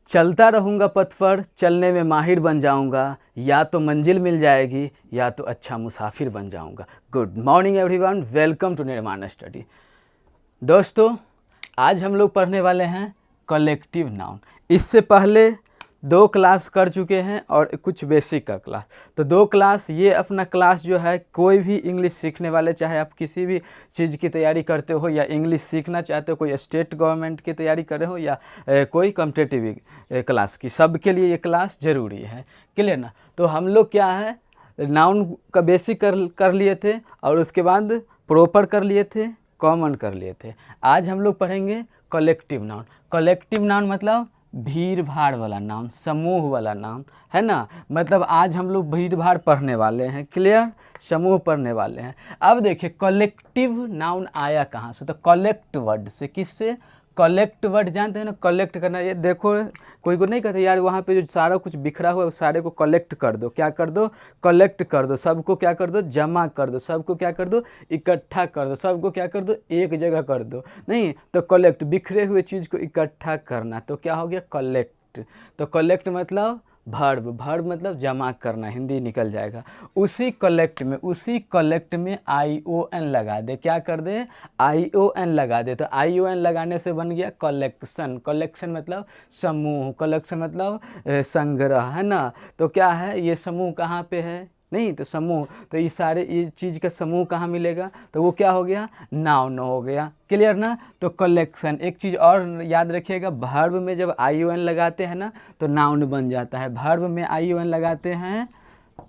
चलता रहूँगा पथ पर, चलने में माहिर बन जाऊँगा, या तो मंजिल मिल जाएगी या तो अच्छा मुसाफिर बन जाऊँगा। Good morning everyone, welcome to Nirman study. दोस्तों, आज हम लोग पढ़ने वाले हैं कलेक्टिव नाउन। इससे पहले 2 क्लास कर चुके हैं और कुछ बेसिक का क्लास। तो 2 क्लास, ये अपना क्लास जो है, कोई भी इंग्लिश सीखने वाले, चाहे आप किसी भी चीज़ की तैयारी करते हो या इंग्लिश सीखना चाहते हो, कोई स्टेट गवर्नमेंट की तैयारी कर रहे हो या कोई कॉम्पिटिटिव क्लास की, सबके लिए ये क्लास ज़रूरी है। क्लियर ना? तो हम लोग क्या है, नाउन का बेसिक कर लिए थे और उसके बाद प्रॉपर कर लिए थे, कॉमन कर लिए थे। आज हम लोग पढ़ेंगे कलेक्टिव नाउन। कलेक्टिव नाउन मतलब भीड़ भाड़ वाला नाउन, समूह वाला नाउन, है ना। मतलब आज हम लोग भीड़ भाड़ पढ़ने वाले हैं। क्लियर? समूह पढ़ने वाले हैं। अब देखिए कलेक्टिव नाउन आया कहाँ से? तो कलेक्ट वर्ड से। किससे? कलेक्ट वर्ड जानते हैं ना, कलेक्ट करना। ये देखो, कोई को नहीं कहते यार वहाँ पे जो सारा कुछ बिखरा हुआ है उस सारे को कलेक्ट कर दो। क्या कर दो? कलेक्ट कर दो। सबको क्या कर दो? जमा कर दो। सबको क्या कर दो? इकट्ठा कर दो। सबको क्या कर दो? एक जगह कर दो। नहीं तो कलेक्ट, बिखरे हुए चीज़ को इकट्ठा करना, तो क्या हो गया? कलेक्ट। तो कलेक्ट मतलब वर्ब, वर्ब मतलब जमा करना, हिंदी निकल जाएगा। उसी कलेक्ट में ION लगा दे। क्या कर दे? ION लगा दे। तो ION लगाने से बन गया कलेक्शन। कलेक्शन मतलब समूह, कलेक्शन मतलब संग्रह, है ना। तो क्या है, ये समूह कहाँ पे है? नहीं तो समूह, तो ये सारे ये चीज़ का समूह कहाँ मिलेगा? तो वो क्या हो गया? नाउन हो गया। क्लियर ना? तो कलेक्शन। एक चीज़ और याद रखिएगा, वर्ब में जब ION लगाते हैं ना तो नाउन बन जाता है। वर्ब में ION लगाते हैं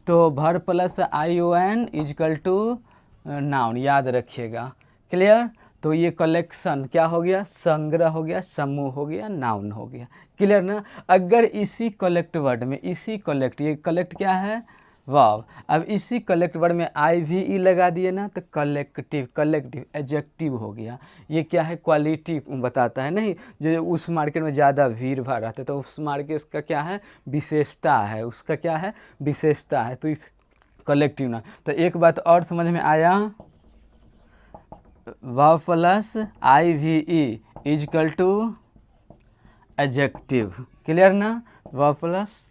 तो verb plus ION is equal to noun, याद रखिएगा। क्लियर? तो ये कलेक्शन क्या हो गया? संग्रह हो गया, समूह हो गया, नाउन हो गया। क्लियर ना? अगर इसी कलेक्ट वर्ड में, इसी कलेक्ट, ये कलेक्ट क्या है? वाव। अब इसी कलेक्ट वर्ड में IVE लगा दिए ना तो कलेक्टिव, कलेक्टिव एडजेक्टिव हो गया। ये क्या है? क्वालिटी बताता है। नहीं, जो उस मार्केट में ज़्यादा भीड़ भाड़ रहता है तो उस मार्केट उसका क्या है? विशेषता है। उसका क्या है? विशेषता है। तो इस कलेक्टिव ना, तो एक बात और समझ में आया, वाव plus IVE is equal to adjective. Clear ना? वाव प्लस,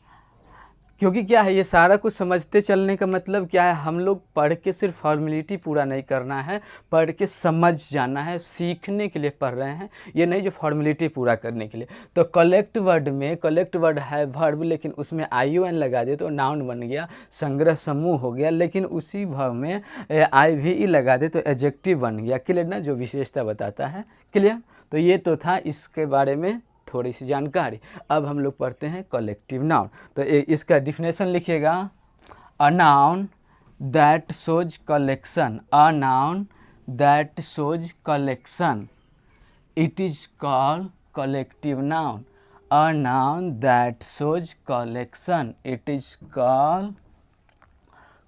क्योंकि क्या है, ये सारा कुछ समझते चलने का मतलब क्या है, हम लोग पढ़ के सिर्फ फॉर्मेलिटी पूरा नहीं करना है, पढ़ के समझ जाना है, सीखने के लिए पढ़ रहे हैं, ये नहीं जो फॉर्मेलिटी पूरा करने के लिए। तो कलेक्ट वर्ड में, कलेक्ट वर्ड है वर्ब, लेकिन उसमें ION लगा दे तो नाउन बन गया, संग्रह समूह हो गया। लेकिन उसी वर्ब में IVE लगा दे तो एडजेक्टिव बन गया। क्लियर ना? जो विशेषता बताता है। क्लियर? तो ये तो था इसके बारे में थोड़ी सी जानकारी। अब हम लोग पढ़ते हैं कलेक्टिव नाउन। तो इसका डिफिनेशन लिखिएगा, a noun that shows collection, a noun that shows collection, it is called collective noun. A noun that shows collection, it is called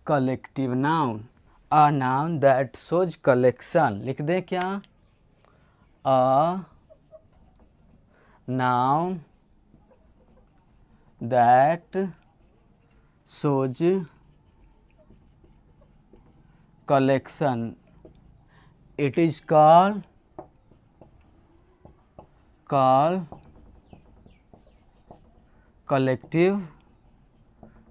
collective noun. A noun that shows collection, लिख दें क्या? अ noun that shows collection, it is called collective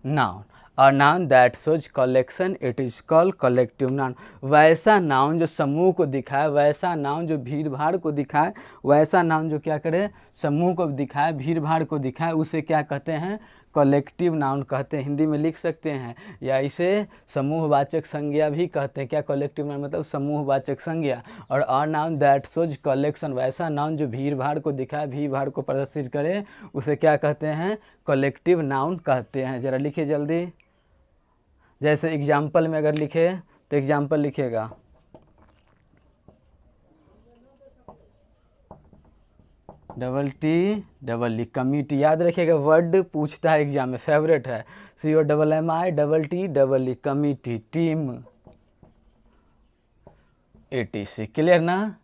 noun। A noun that shows collection, it is called collective noun। वैसा noun जो समूह को दिखाए, वैसा noun जो भीड़ भाड़ को दिखाए, वैसा नाउन जो क्या करे? समूह को दिखाए, भीड़ भाड़ को दिखाए, उसे क्या कहते हैं? कलेक्टिव नाउन कहते हैं। हिंदी में लिख सकते हैं, या इसे समूहवाचक संज्ञा भी कहते हैं। क्या? कलेक्टिव नाउन मतलब समूहवाचक संज्ञा। और अ नाउन दैट शोज कलेक्शन, वैसा नाउन जो भीड़ भाड़ को दिखाए, भीड़ भाड़ को प्रदर्शित करे, उसे क्या कहते हैं? कलेक्टिव नाउन कहते हैं। ज़रा लिखिए जल्दी। जैसे एग्जाम्पल में अगर लिखे तो एग्जाम्पल लिखिएगा, TTE कमिटी। याद रखिएगा, वर्ड पूछता है एग्जाम में, फेवरेट है। COMMI committee, team, ATC। Clear ना?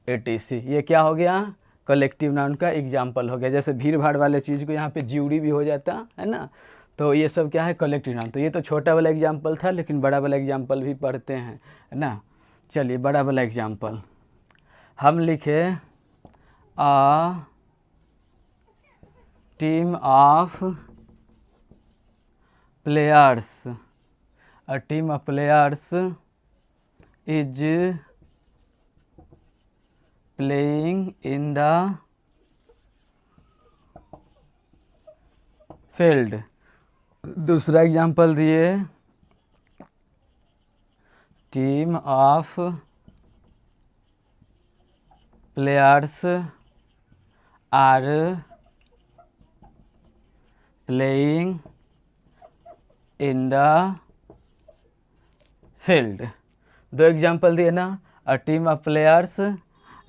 ATC ये क्या हो गया? कलेक्टिव नाउन का एग्जाम्पल हो गया। जैसे भीड़ भाड़ वाले चीज़ को यहाँ पे ज्यूरी भी हो जाता है ना, तो ये सब क्या है? Collective noun. तो ये तो छोटा वाला एग्जाम्पल था, लेकिन बड़ा वाला एग्जाम्पल भी पढ़ते हैं, है ना। चलिए बड़ा वाला एग्जाम्पल हम लिखे, team of players, a team of players is playing in the field। दूसरा एग्जाम्पल दिए, team of players are playing in the field. दो एग्जाम्पल दिए ना, a team of players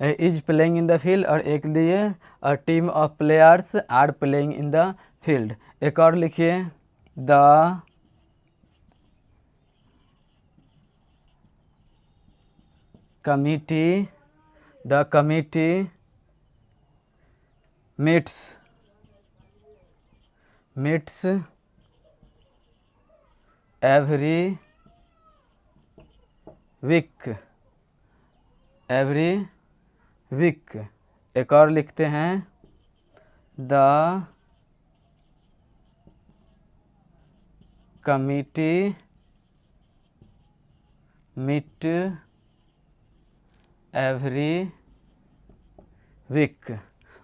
is playing in the field, और एक दिए a team of players are playing in the field. एक और लिखिए, the committee meets every week। एक और लिखते हैं, the committee meet every week.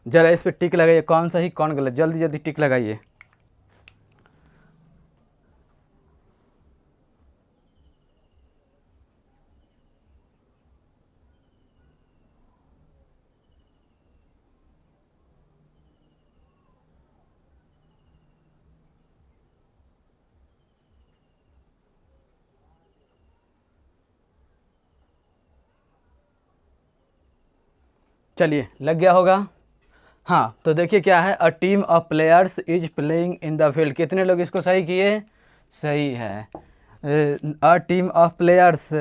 जरा इस पे टिक लगाइए, कौन सही कौन गलत, जल्दी जल्दी टिक लगाइए। चलिए, लग गया होगा। हाँ, तो देखिए क्या है, a team of players is playing in the field. कितने लोग इसको सही किए? सही है। A team of players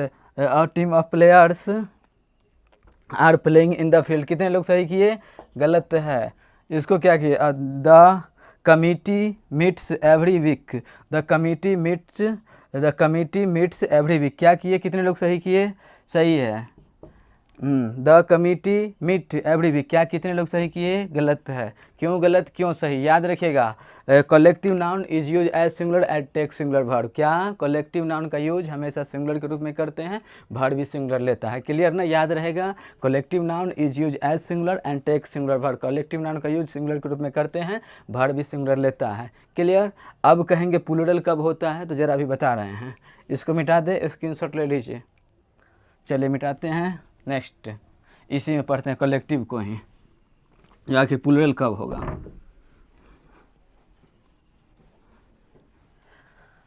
are playing in the field. कितने लोग सही किए? गलत है। इसको क्या किए? The committee meets every week. The committee meets every week. क्या किए? कितने लोग सही किए? सही है। The committee meet every week. क्या कितने लोग सही किए? गलत है। क्यों गलत, क्यों सही? याद रखिएगा, collective noun is use as singular at take singular verb. क्या कलेक्टिव नाउन का यूज हमेशा सिंगुलर के रूप में करते हैं, वर्ब भी सिंगुलर लेता है। क्लियर ना? याद रहेगा, collective noun is use as singular and take singular verb. Collective noun का यूज सिंगुलर के रूप में करते हैं, वर्ब भी सिंगुलर लेता है। क्लियर? अब कहेंगे प्लूरल कब होता है, तो जरा अभी बता रहे हैं। इसको मिटा दे, स्क्रीनशॉट ले लीजिए। चलिए मिटाते हैं। नेक्स्ट इसी में पढ़ते हैं कलेक्टिव को ही, जाके प्लूरल कब होगा।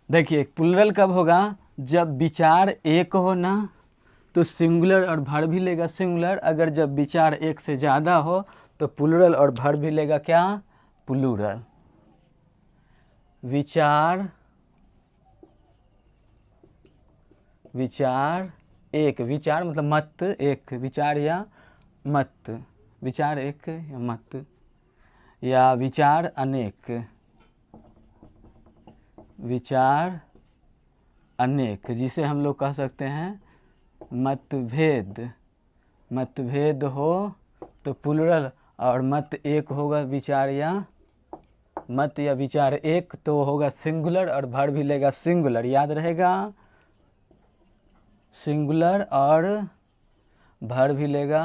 देखिए प्लूरल कब होगा, जब विचार एक हो ना तो सिंगुलर और वर्ब भी लेगा सिंगुलर। अगर जब विचार एक से ज़्यादा हो तो प्लूरल और वर्ब भी लेगा क्या? प्लूरल। विचार एक, विचार मतलब मत एक, विचार या मत, विचार एक या मत, या विचार अनेक, विचार अनेक, जिसे हम लोग कह सकते हैं मतभेद। मतभेद हो तो प्लूरल, और मत एक होगा विचार या मत या विचार एक तो होगा सिंगुलर, और वर्ब भी लेगा सिंगुलर। याद रहेगा, सिंगुलर और वर्ब भी लेगा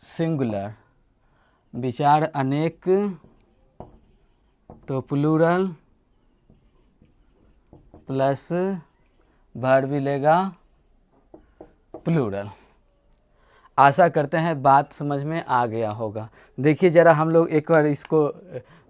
सिंगुलर। विचार अनेक तो प्लूरल प्लस वर्ब भी लेगा प्लूरल। आशा करते हैं बात समझ में आ गया होगा। देखिए ज़रा हम लोग एक बार इसको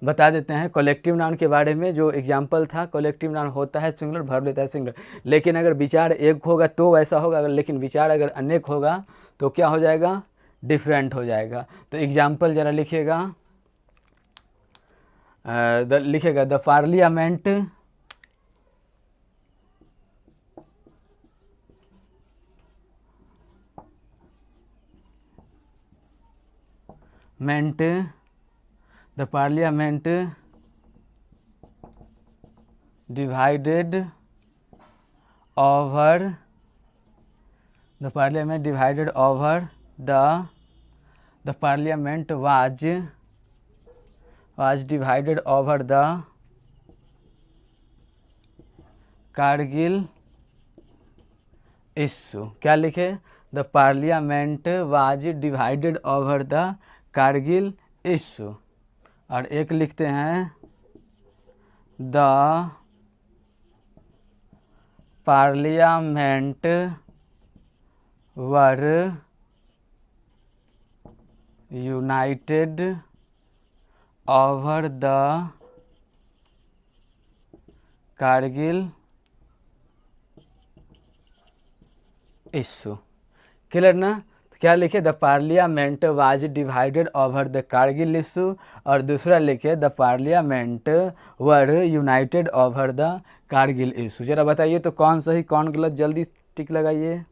बता देते हैं कलेक्टिव नाउन के बारे में। जो एग्जाम्पल था, कलेक्टिव नाउन होता है सिंगुलर, वर्ब लेता है सिंगुलर, लेकिन अगर विचार एक होगा तो वैसा होगा, लेकिन विचार अगर अनेक होगा तो क्या हो जाएगा? डिफरेंट हो जाएगा। तो एग्जाम्पल ज़रा लिखिएगा, लिखिएगा the parliament divided over the the parliament was divided over the Kargil issue. क्या लिखे? The parliament was divided over the Kargil issue. और एक लिखते हैं the parliament were United over the Kargil issue. Clear ना? तो क्या लिखे? The parliament was divided over the Kargil issue. और दूसरा लिखे the parliament were United over the Kargil issue. जरा बताइए तो कौन सही कौन गलत, जल्दी टिक लगाइए।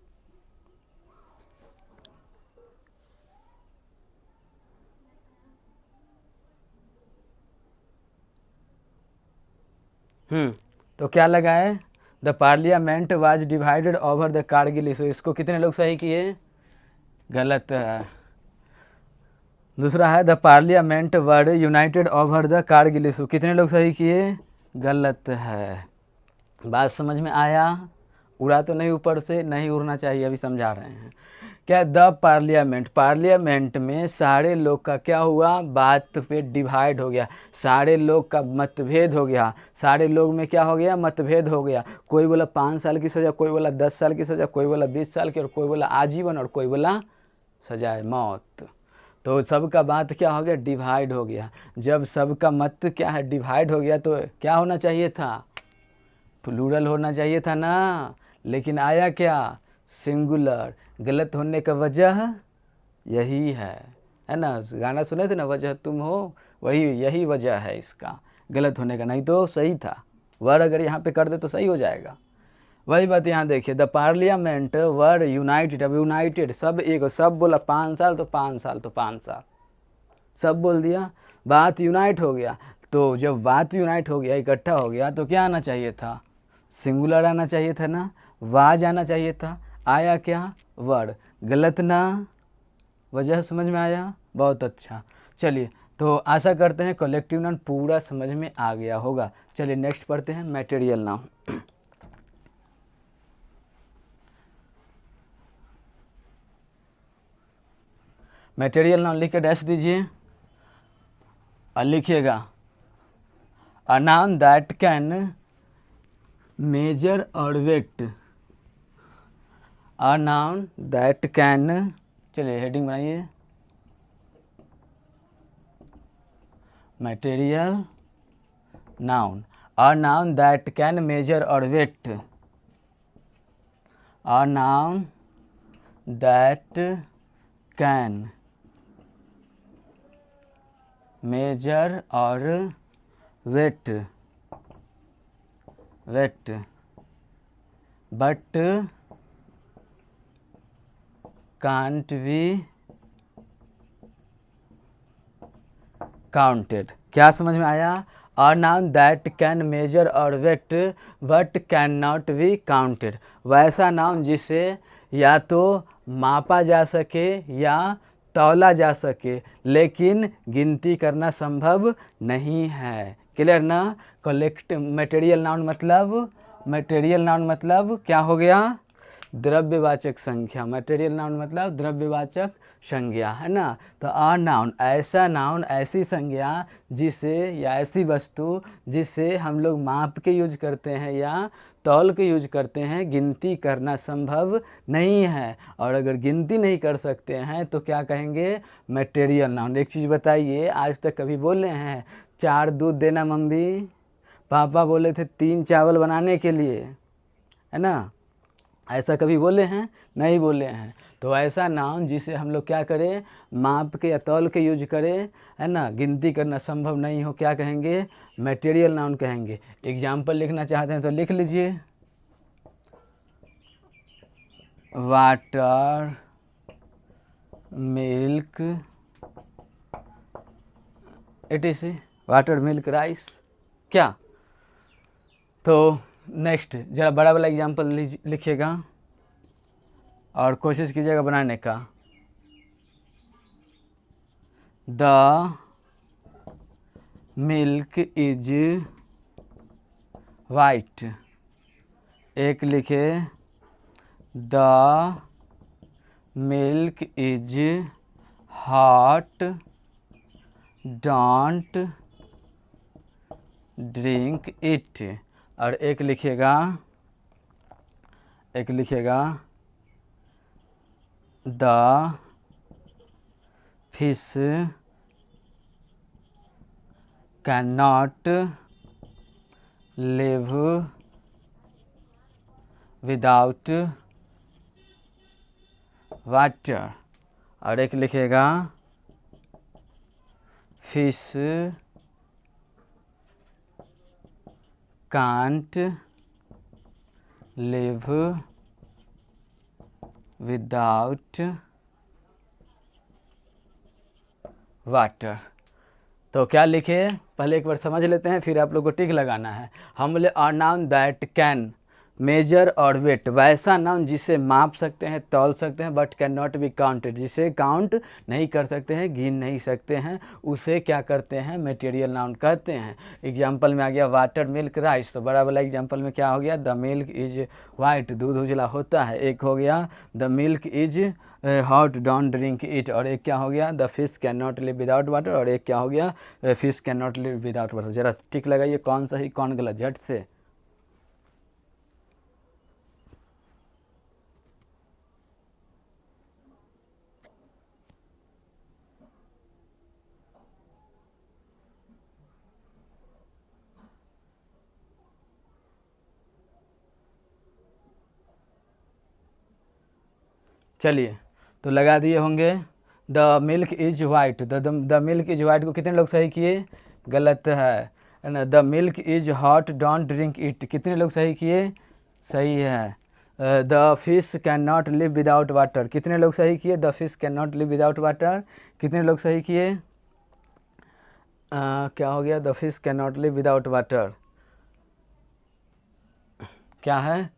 तो क्या लगाए? The parliament was divided over the Kargil issue. इसको कितने लोग सही किए? गलत है। दूसरा है the parliament were United over the Kargil issue. कितने लोग सही किए? गलत है। बात समझ में आया? उड़ा तो नहीं ऊपर से, नहीं उड़ना चाहिए, अभी समझा रहे हैं। क्या? द पार्लियामेंट में सारे लोग का क्या हुआ? बात पे डिवाइड हो गया, सारे लोग का मतभेद हो गया। सारे लोग में क्या हो गया? मतभेद हो गया। कोई बोला 5 साल की सज़ा, कोई बोला 10 साल की सज़ा, कोई बोला 20 साल की, और कोई बोला आजीवन, और कोई बोला सजाए मौत। तो सबका बात क्या हो गया? डिवाइड हो गया। जब सबका मत क्या है? डिवाइड हो गया, तो क्या होना चाहिए था? प्लूरल होना चाहिए था ना, लेकिन आया क्या? सिंगुलर। गलत होने का वजह यही है ना? गाना सुने थे ना, वजह तुम हो, वही यही वजह है इसका गलत होने का, नहीं तो सही था। वर्ड अगर यहाँ पे कर दे तो सही हो जाएगा। वही बात यहाँ देखिए, द पार्लियामेंट वर यूनाइटेड। अब यूनाइटेड सब एक, सब बोला 5 साल तो 5 साल तो 5 साल, सब बोल दिया, बात यूनाइट हो गया। तो जब बात यूनाइट हो गया, इकट्ठा हो गया, तो क्या आना चाहिए था? सिंगुलर आना चाहिए था ना, वाज आना चाहिए था। आया क्या? वर्ड। गलत ना? वजह समझ में आया? बहुत अच्छा। चलिए, तो आशा करते हैं कलेक्टिव नाउन पूरा समझ में आ गया होगा। चलिए नेक्स्ट पढ़ते हैं मटेरियल नाउन। मटेरियल नाउन लिख के डैश दीजिए और लिखिएगा a noun that can measure or weigh. A noun that can, चलिए हेडिंग बनाइए, material noun. A noun that can measure or weigh. A noun that can measure or weigh but can't be counted। क्या समझ में आया? A noun that can measure or weight but cannot be counted। वैसा noun जिसे या तो मापा जा सके या तौला जा सके, लेकिन गिनती करना संभव नहीं है। क्लियर ना? मटेरियल नाउन मतलब क्या हो गया? द्रव्यवाचक संख्या। मटेरियल नाउन मतलब द्रव्यवाचक संज्ञा, है ना? तो अ नाउन ऐसा नाउन, ऐसी संज्ञा जिसे या ऐसी वस्तु जिसे हम लोग माप के यूज करते हैं या तौल के यूज करते हैं, गिनती करना संभव नहीं है। और अगर गिनती नहीं कर सकते हैं तो क्या कहेंगे? Material noun. एक चीज़ बताइए, आज तक कभी बोले हैं 4 दूध देना मम्मी? पापा बोले थे 3 चावल बनाने के लिए, है ना? ऐसा कभी बोले हैं? नहीं बोले हैं। तो ऐसा नाउन जिसे हम लोग क्या करें? माप के या तौल के यूज करें, है ना, गिनती करना संभव नहीं हो, क्या कहेंगे? मटेरियल नाउन कहेंगे। एग्जाम्पल लिखना चाहते हैं तो लिख लीजिए, water, milk, etc, water, milk, rice. क्या? तो नेक्स्ट जरा बड़ा वाला एग्जाम्पल लिखिएगा और कोशिश कीजिएगा बनाने का। The milk is white. एक लिखे the milk is hot don't drink it. और एक लिखेगा the fish can not live without water. और एक लिखेगा fish can't live without water. तो क्या लिखे, पहले एक बार समझ लेते हैं, फिर आप लोग को टिक लगाना है। हम बोले are noun that can measure or weight, वैसा नाउन जिसे माप सकते हैं, तौल सकते हैं, but can not be counted, जिसे काउंट नहीं कर सकते हैं, गिन नहीं सकते हैं, उसे क्या करते हैं, मटेरियल नाउन कहते हैं। एग्जाम्पल में आ गया वाटर मिल्क राइस, तो बड़ा वाला एग्जाम्पल में क्या हो गया, द मिल्क इज वाइट, दूध उजला होता है। एक हो गया the milk is hot don't drink it. और एक क्या हो गया, the fish can not live without water. और एक क्या हो गया, fish can not live without water. जरा टिक लगाइए कौन सही कौन गलत झट से। चलिए तो लगा दिए होंगे। The milk is white, the milk is white को कितने लोग सही किए, गलत है ना। The milk is hot don't drink it, कितने लोग सही किए, सही है। The fish can not live without water, कितने लोग सही किए, the fish can not live without water, कितने लोग सही किए। क्या हो गया, the fish can not live without water, क्या है,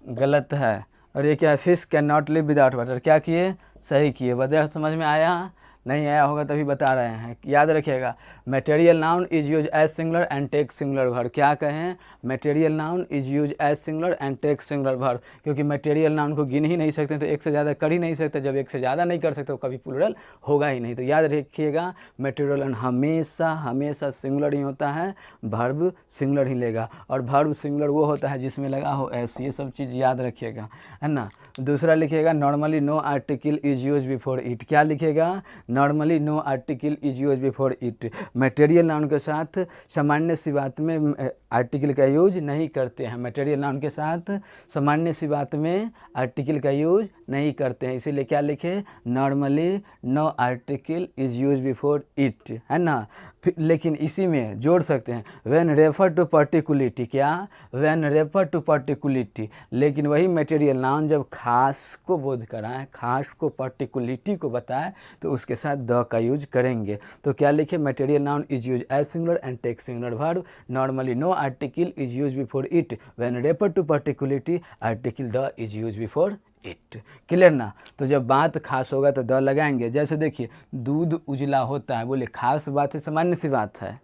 गलत है। और ये क्या है, fish can not live without water, क्या किए, सही किए। वजह समझ में आया, नहीं आया होगा तभी बता रहे हैं। याद रखिएगा, material noun is use as singular and take singular verb. क्या कहें, material noun is use as singular and take singular verb, क्योंकि मटेरियल नाउन को गिन ही नहीं सकते, तो एक से ज़्यादा कर ही नहीं सकते। जब एक से ज़्यादा नहीं कर सकते तो कभी प्लूरल होगा ही नहीं। तो याद रखिएगा, मटेरियल नाउन हमेशा हमेशा सिंगुलर ही होता है, वर्ब सिंगुलर ही लेगा। और वर्ब सिंगुलर वो होता है जिसमें लगा हो एस, ये सब चीज़ याद रखिएगा, है ना। दूसरा लिखिएगा, normally no article is use before it. क्या लिखेगा, normally no article is use before it. Material noun के साथ सामान्य सी बात में आर्टिकल का यूज नहीं करते हैं, मटेरियल नाउन के साथ सामान्य सी बात में आर्टिकल का यूज नहीं करते हैं, इसीलिए क्या लिखे, normally no article is use before it, है ना। लेकिन इसी में जोड़ सकते हैं व्हेन रेफर टू पर्टिकुलिटी, क्या, व्हेन रेफर टू पर्टिकुलिटी। लेकिन वही मटेरियल नाउन जब खास को बोध कराए, खास को पर्टिकुलिटी को बताए, तो उसके साथ द का यूज करेंगे। तो क्या लिखे, material noun is use as singular and take singular verb, normally no article is use before it, when refer to particularity article the is use before it. Clear ना। तो जब बात खास होगा तो द लगाएंगे। जैसे देखिए, दूध उजला होता है, बोले खास बात है, सामान्य सी बात है,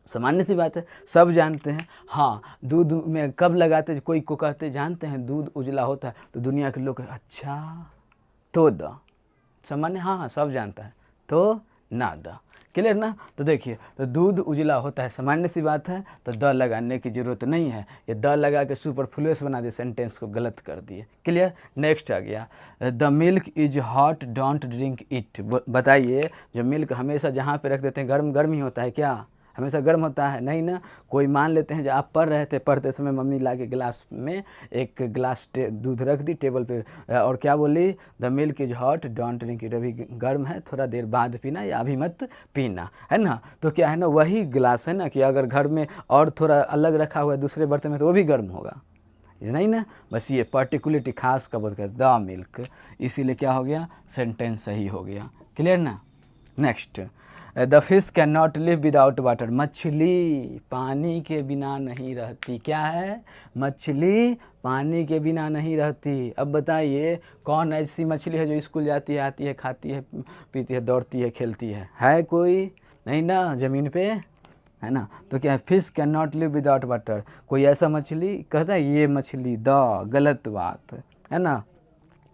सामान्य सी बात है, सब जानते हैं। हाँ, दूध में कब लगाते, कोई को कहते जानते हैं दूध उजला होता है, तो दुनिया के लोग अच्छा तो द, सामान्य, हाँ सब जानता है, तो ना द। क्लियर ना। तो देखिए, तो दूध उजला होता है, सामान्य सी बात है, तो द लगाने की जरूरत नहीं है। ये द लगा के सुपरफ्लुअस बना दिए, सेंटेंस को गलत कर दिए। क्लियर। नेक्स्ट आ गया, the milk is hot don't drink it. बताइए, जो मिल्क हमेशा जहाँ पे रख देते हैं गर्म गर्म ही होता है, क्या हमेशा गर्म होता है, नहीं ना। कोई मान लेते हैं जब आप पढ़ रहे थे, पढ़ते समय मम्मी ला के गिलास में एक गिलास दूध रख दी टेबल पे, और क्या बोली, the milk is hot don't drink it, अभी गर्म है, थोड़ा देर बाद पीना या अभी मत पीना, है ना। तो क्या है ना, वही गिलास है ना, कि अगर घर में और थोड़ा अलग रखा हुआ है दूसरे बर्तन में, तो वो भी गर्म होगा, नहीं ना। बस ये पर्टिकुलिटी खास का बोध कर, द मिल्क, इसीलिए क्या हो गया, सेंटेंस सही हो गया। क्लियर ना। Next, the fish can not live without water, मछली पानी के बिना नहीं रहती। क्या है? मछली पानी के बिना नहीं रहती। अब बताइए कौन ऐसी मछली है जो स्कूल जाती है, आती है, खाती है, पीती है, दौड़ती है, खेलती है कोई? नहीं ना, ज़मीन पे है ना। तो क्या है? Fish can not live without water. कोई ऐसा मछली कहता है ये मछली गलत बात है ना।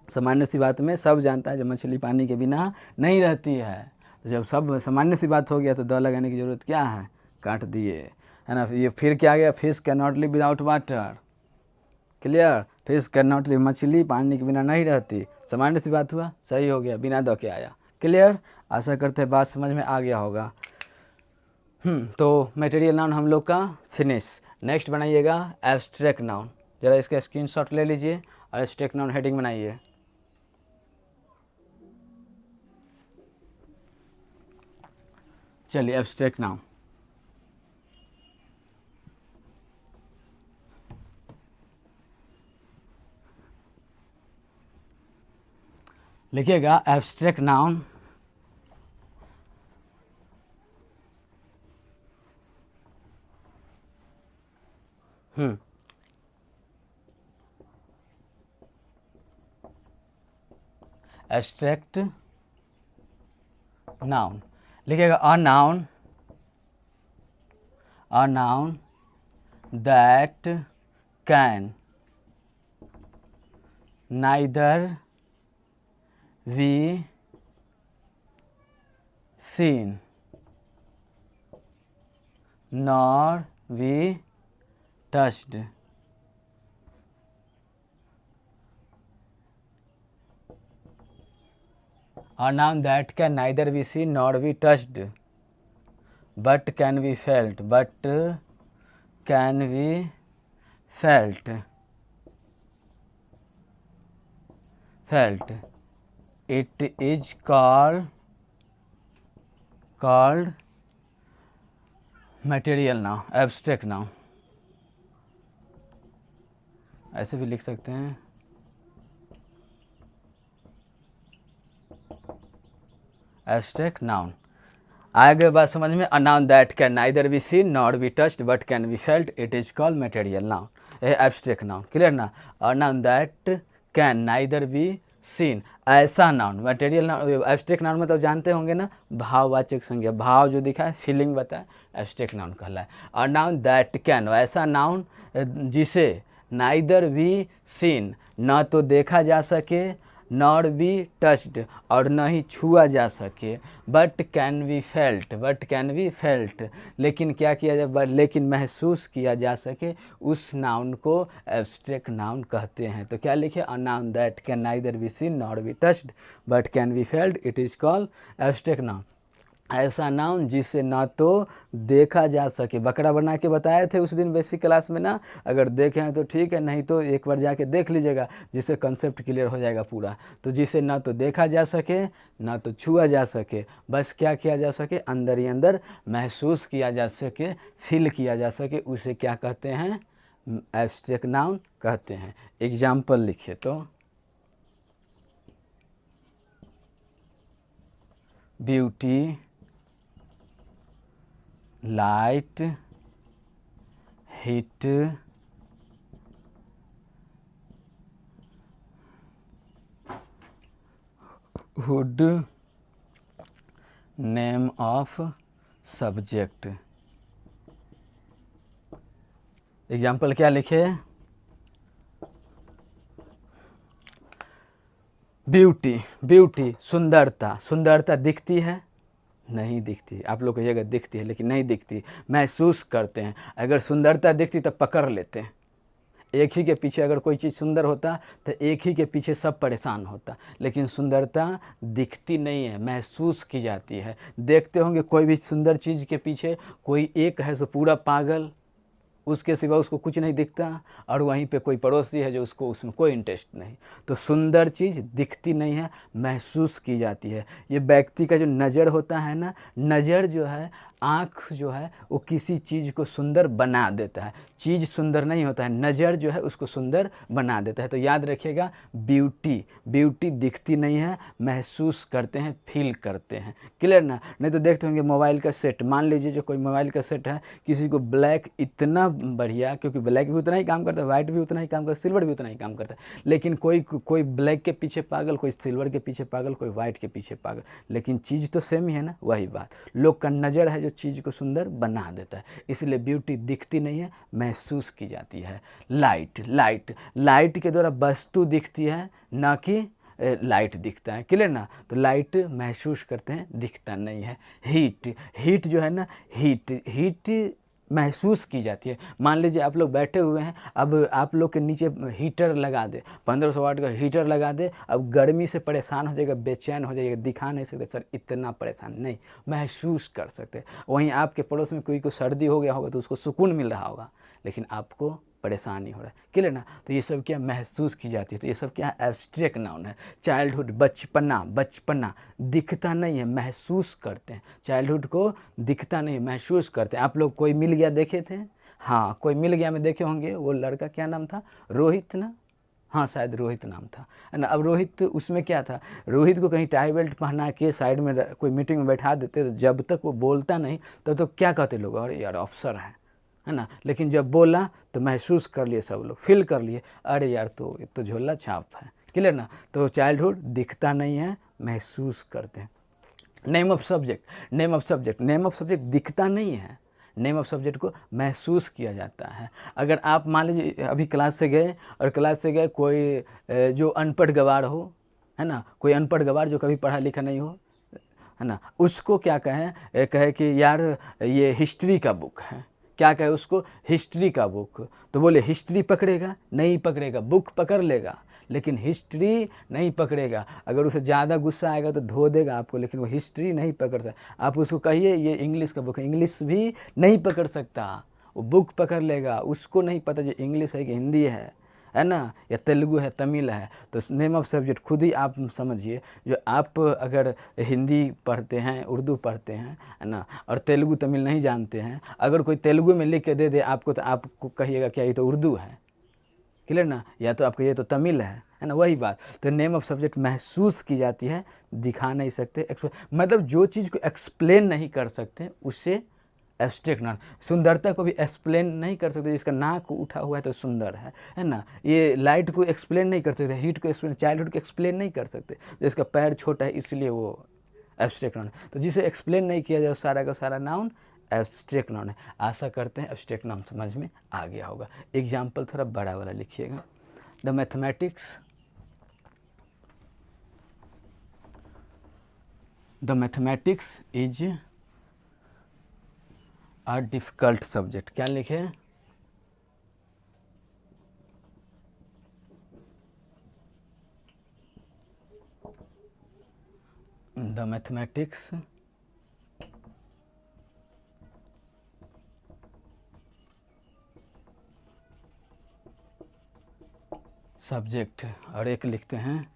सामान्य सी बात में सब जानता है जब मछली पानी के बिना नहीं रहती है। तो जब सब सामान्य सी बात हो गया तो लगाने की ज़रूरत क्या है? काट दिए, है ना। ये फिर क्या आ गया? Fish can not live without water. Clear? Fish can not live, मछली पानी के बिना नहीं रहती। सामान्य सी बात हुआ, सही हो गया, बिना के आया। क्लियर? आशा करते हैं बात समझ में आ गया होगा। तो मटेरियल नाउन हम लोग का फिनिश। नेक्स्ट बनाइएगा एब्स्ट्रैक्ट नाउन। ज़रा इसका स्क्रीनशॉट ले लीजिए और एब्स्ट्रैक्ट नाउन हेडिंग बनाइए। चलिए एब्स्ट्रैक्ट नाउन लिखिएगा। एब्स्ट्रैक्ट नाउन एब्स्ट्रैक्ट नाउन लिखिएगा। A noun that can neither be scene nor be touched. A noun that can neither be seen nor be touched, but can be felt. It is called material noun, abstract noun. ऐसे भी लिख सकते हैं। Abstract noun आगे बात समझ में। A noun that can neither be seen not be touched but can be felt, it is called material noun, abstract noun. Clear ना? A noun that can neither be seen, ऐसा noun. Material noun, abstract noun मतलब जानते होंगे ना, भाववाचक संज्ञा, भाव जो दिखा है, फीलिंग बताए, एब्स्ट्रैक्ट नाउन कहला है। अ नाउन दैट कैन, ऐसा नाउन जिसे नाइदर बी सीन, ना तो देखा जा सके, नॉर बी टच्ड, और न ही छुआ जा सके, बट कैन बी फेल्ट, लेकिन क्या किया जाए? लेकिन महसूस किया जा सके, उस नाउन को एब्स्ट्रैक्ट नाउन कहते हैं। तो क्या लिखे? अ noun that can neither be scene nor be touched but can be felt, it is called abstract noun. ऐसा नाउन जिसे ना तो देखा जा सके, बकरा बना के बताए थे उस दिन बेसिक क्लास में ना, अगर देखे हैं तो ठीक है, नहीं तो एक बार जाके देख लीजिएगा, जिससे कंसेप्ट क्लियर हो जाएगा पूरा। तो जिसे ना तो देखा जा सके, ना तो छुआ जा सके, बस क्या किया जा सके? अंदर ही अंदर महसूस किया जा सके, फील किया जा सके, उसे क्या कहते हैं? एब्स्ट्रैक्ट नाउन कहते हैं। एग्जाम्पल लिखिए तो beauty, light, heat, hood, name of subject. Example क्या लिखे? ब्यूटी सुंदरता दिखती है? नहीं दिखती। आप लोग कहिएगा दिखती है, लेकिन नहीं दिखती, महसूस करते हैं। अगर सुंदरता दिखती तो पकड़ लेते हैं। एक ही के पीछे अगर कोई चीज़ सुंदर होता तो एक ही के पीछे सब परेशान होता, लेकिन सुंदरता दिखती नहीं है, महसूस की जाती है। देखते होंगे कोई भी सुंदर चीज़ के पीछे कोई एक है सो पूरा पागल, उसके सिवा उसको कुछ नहीं दिखता, और वहीं पे कोई पड़ोसी है जो उसको उसमें कोई इंटरेस्ट नहीं। तो सुंदर चीज़ दिखती नहीं है, महसूस की जाती है। ये व्यक्ति का जो नज़र होता है ना, नज़र जो है आँख जो है वो किसी चीज़ को सुंदर बना देता है, चीज़ सुंदर नहीं होता है, नज़र जो है उसको सुंदर बना देता है। तो याद रखिएगा, ब्यूटी दिखती नहीं है, महसूस करते हैं, फील करते हैं। क्लियर ना? नहीं तो देखते होंगे मोबाइल का सेट, मान लीजिए जो कोई मोबाइल का सेट है, किसी को ब्लैक इतना बढ़िया, क्योंकि ब्लैक भी उतना ही काम करता है, वाइट भी उतना ही काम करता है, सिल्वर भी उतना ही काम करता है, लेकिन कोई ब्लैक के पीछे पागल, कोई सिल्वर के पीछे पागल, कोई वाइट के पीछे पागल, लेकिन चीज़ तो सेम ही है ना। वही बात, लोग का नज़र है जो चीज़ को सुंदर बना देता है। इसलिए ब्यूटी दिखती नहीं है, महसूस की जाती है। लाइट के द्वारा वस्तु दिखती है, ना कि लाइट दिखता है। क्लियर ना? तो लाइट महसूस करते हैं, दिखता नहीं है। हीट जो है ना, हीट महसूस की जाती है। मान लीजिए आप लोग बैठे हुए हैं, अब आप लोग के नीचे हीटर लगा दे, 1500 वाट का हीटर लगा दे, अब गर्मी से परेशान हो जाएगा, बेचैन हो जाएगा, दिखा नहीं सकते सर इतना परेशान, नहीं, महसूस कर सकते। वहीं आपके पड़ोस में कोई को सर्दी हो गया होगा तो उसको सुकून मिल रहा होगा, लेकिन आपको परेशानी हो रहा है। क्लियर ना? तो ये सब क्या महसूस की जाती है। तो ये सब क्या एब्स्ट्रैक्ट नाउन है। चाइल्डहुड, बचपना दिखता नहीं है, महसूस करते हैं। चाइल्डहुड को दिखता नहीं, महसूस करते हैं। आप लोग कोई मिल गया देखे थे? हाँ, कोई मिल गया में देखे होंगे। वो लड़का क्या नाम था? रोहित ना? हाँ, शायद रोहित नाम था, है ना। अब रोहित, उसमें क्या था, रोहित को कहीं टाई बेल्ट पहना के साइड में कोई मीटिंग में बैठा देते, तो जब तक वो बोलता नहीं तब तो क्या कहते लोग, अरे यार अफसर है ना। लेकिन जब बोला तो महसूस कर लिए, सब लोग फील कर लिए, अरे यार तो ये तो झोला छाप है। क्लियर ना? तो चाइल्डहुड दिखता नहीं है, महसूस करते हैं। नेम ऑफ सब्जेक्ट दिखता नहीं है, नेम ऑफ सब्जेक्ट को महसूस किया जाता है। अगर आप मान लीजिए अभी क्लास से गए और क्लास से गए कोई जो अनपढ़ गवार हो, है ना, कोई अनपढ़ गवार जो कभी पढ़ा लिखा नहीं हो, है ना, उसको क्या कहें, कहे कि यार ये हिस्ट्री का बुक है, क्या कहे उसको, हिस्ट्री का बुक। तो बोले हिस्ट्री पकड़ेगा? नहीं पकड़ेगा, बुक पकड़ लेगा लेकिन हिस्ट्री नहीं पकड़ेगा। अगर उसे ज़्यादा गुस्सा आएगा तो धो देगा आपको, लेकिन वो हिस्ट्री नहीं पकड़ सकता। आप उसको कहिए ये इंग्लिश का बुक है, इंग्लिश भी नहीं पकड़ सकता, वो बुक पकड़ लेगा। उसको नहीं पता जो इंग्लिश है कि हिंदी है ना, या तेलुगु है, तमिल है। तो नेम ऑफ सब्जेक्ट खुद ही आप समझिए, जो आप अगर हिंदी पढ़ते हैं, उर्दू पढ़ते हैं, है ना, और तेलुगु तमिल नहीं जानते हैं, अगर कोई तेलुगु में लिख के दे दे आपको, तो आपको कहिएगा क्या ये तो उर्दू है। क्लियर ना? या तो आपको ये तो तमिल है ना। वही बात। तो नेम ऑफ सब्जेक्ट महसूस की जाती है, दिखा नहीं सकते, मतलब जो चीज़ को एक्सप्लेन नहीं कर सकते उसे एब्स्ट्रैक्ट नाउन। सुंदरता को भी एक्सप्लेन नहीं कर सकते, जिसका नाक उठा हुआ है तो सुंदर है ना। ये लाइट को एक्सप्लेन नहीं कर सकते, हीट को एक्सप्लेन, चाइल्डहुड को एक्सप्लेन नहीं कर सकते, जिसका पैर छोटा है इसलिए वो एब्स्ट्रैक्ट नाउन है। तो जिसे एक्सप्लेन नहीं किया जाए सारा का सारा नाउन एब्स्ट्रैक्ट नाउन है। आशा करते हैं एब्स्ट्रैक्ट नाउन समझ में आ गया होगा। एग्जाम्पल थोड़ा बड़ा वाला लिखिएगा। The mathematics is a difficult subject. क्या लिखे? द मैथमेटिक्स सब्जेक्ट, और एक लिखते हैं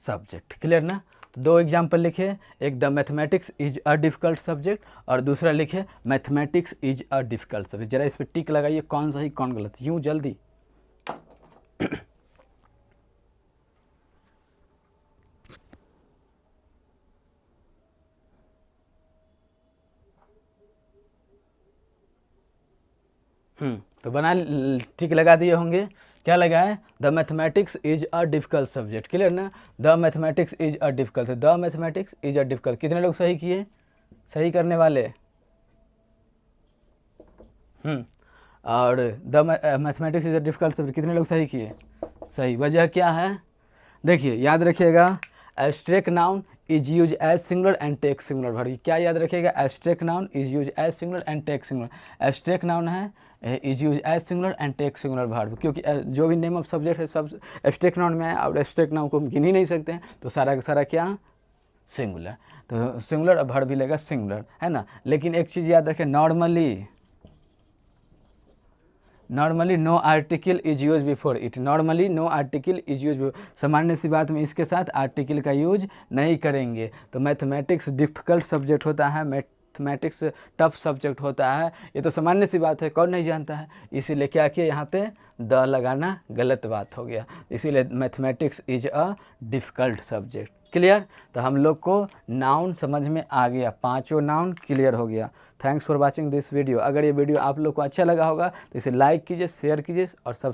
सब्जेक्ट। क्लियर ना? तो दो एग्जाम्पल लिखे, एक the mathematics is a difficult subject और दूसरा लिखे mathematics is a difficult subject. जरा इस पर टिक लगाइए, कौन सही कौन गलत, यूँ जल्दी। तो बना टिक लगा दिए होंगे। क्या लगा है? The mathematics is a difficult subject. Clear ना? The mathematics is a difficult, the mathematics is a difficult. कितने लोग सही किए? सही करने वाले? और the mathematics is a difficult subject, कितने लोग सही किए? सही। वजह क्या है? देखिए याद रखिएगा, abstract noun is use as singular and take singular verb. क्या याद रखिएगा? Abstract noun is use as singular and take singular. Abstract noun है, is use as singular and take singular verb, क्योंकि जो भी नेम ऑफ सब्जेक्ट है सब abstract noun में है, और एब्स्ट्रैक्ट नाउन को हम गिन ही नहीं सकते हैं, तो सारा का सारा क्या सिंगुलर। तो सिंगुलर अब वर्ब भी लेगा सिंगुलर, है ना। लेकिन एक चीज़ याद रखें, normally no article is use before it. Normally no article is use before, सामान्य सी बात में इसके साथ आर्टिकल का यूज नहीं करेंगे। तो मैथमेटिक्स डिफ़िकल्ट सब्जेक्ट होता है, मैथमेटिक्स टफ सब्जेक्ट होता है, ये तो सामान्य सी बात है, कौन नहीं जानता है। इसीलिए क्या किया, यहाँ पे द लगाना गलत बात हो गया। इसीलिए mathematics is a difficult subject. Clear. तो हम लोग को नाउन समझ में आ गया, 5 नाउन क्लियर हो गया। Thanks for watching this video. अगर ये वीडियो आप लोग को अच्छा लगा होगा तो इसे लाइक कीजिए, शेयर कीजिए और सब्सक्राइब